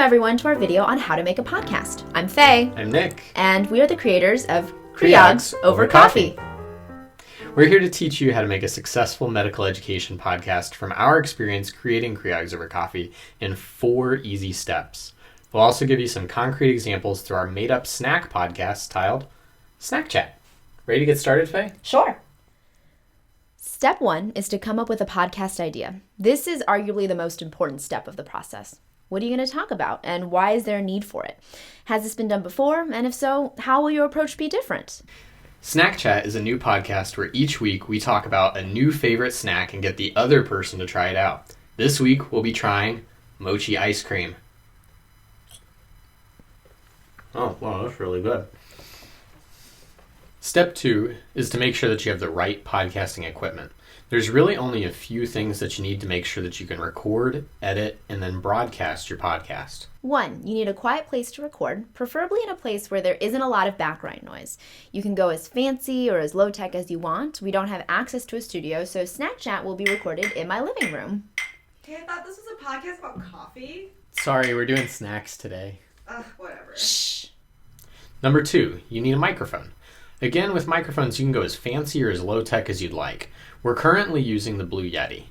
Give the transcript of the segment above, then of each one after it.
everyone to our video on how to make a podcast. I'm Faye. I'm Nick. And we are the creators of Creogs Over Coffee. We're here to teach you how to make a successful medical education podcast from our experience creating Creogs Over Coffee in 4 easy steps. We'll also give you some concrete examples through our made-up snack podcast titled Snack Chat. Ready to get started, Faye? Sure. Step 1 is to come up with a podcast idea. This is arguably the most important step of the process. What are you going to talk about, and why is there a need for it? Has this been done before? And if so, how will your approach be different? Snack Chat is a new podcast where each week we talk about a new favorite snack and get the other person to try it out. This week we'll be trying mochi ice cream. Oh, wow, that's really good. Step 2 is to make sure that you have the right podcasting equipment. There's really only a few things that you need to make sure that you can record, edit, and then broadcast your podcast. 1, you need a quiet place to record, preferably in a place where there isn't a lot of background noise. You can go as fancy or as low-tech as you want. We don't have access to a studio, so Snack Chat will be recorded in my living room. Hey, I thought this was a podcast about coffee. Sorry, we're doing snacks today. Whatever. Shh. Number 2, you need a microphone. Again, with microphones, you can go as fancy or as low-tech as you'd like. We're currently using the Blue Yeti.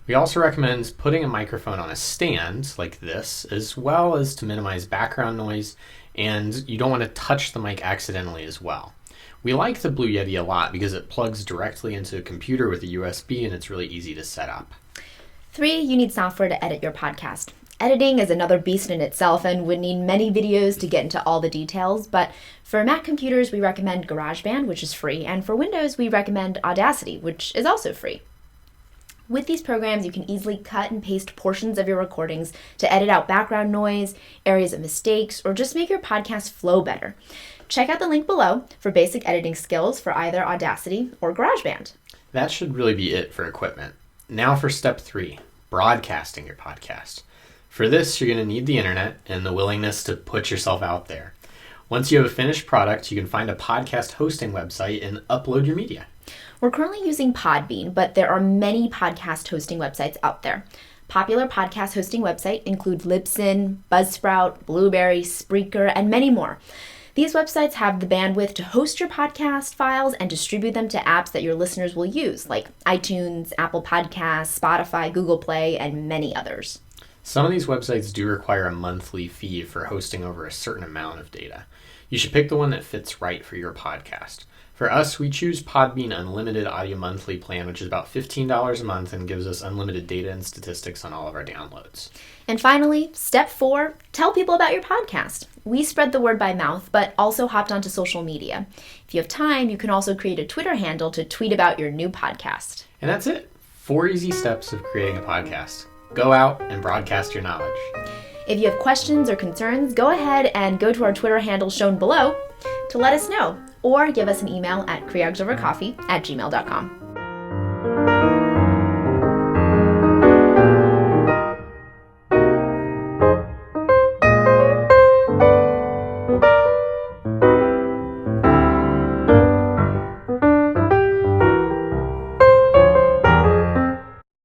We also recommend putting a microphone on a stand like this, as well as to minimize background noise, and you don't want to touch the mic accidentally as well. We like the Blue Yeti a lot because it plugs directly into a computer with a USB and it's really easy to set up. 3, you need software to edit your podcast. Editing is another beast in itself and would need many videos to get into all the details, but for Mac computers, we recommend GarageBand, which is free, and for Windows, we recommend Audacity, which is also free. With these programs, you can easily cut and paste portions of your recordings to edit out background noise, areas of mistakes, or just make your podcast flow better. Check out the link below for basic editing skills for either Audacity or GarageBand. That should really be it for equipment. Now for step 3, broadcasting your podcast. For this, you're going to need the internet and the willingness to put yourself out there. Once you have a finished product, you can find a podcast hosting website and upload your media. We're currently using Podbean, but there are many podcast hosting websites out there. Popular podcast hosting websites include Libsyn, Buzzsprout, Blueberry, Spreaker, and many more. These websites have the bandwidth to host your podcast files and distribute them to apps that your listeners will use, like iTunes, Apple Podcasts, Spotify, Google Play, and many others. Some of these websites do require a monthly fee for hosting over a certain amount of data. You should pick the one that fits right for your podcast. For us, we choose Podbean Unlimited Audio Monthly Plan, which is about $15 a month and gives us unlimited data and statistics on all of our downloads. And finally, step 4, tell people about your podcast. We spread the word by mouth, but also hopped onto social media. If you have time, you can also create a Twitter handle to tweet about your new podcast. And that's it. 4 easy steps of creating a podcast. Go out and broadcast your knowledge. If you have questions or concerns, go ahead and go to our Twitter handle shown below to let us know, or give us an email at creogsovercoffee@gmail.com.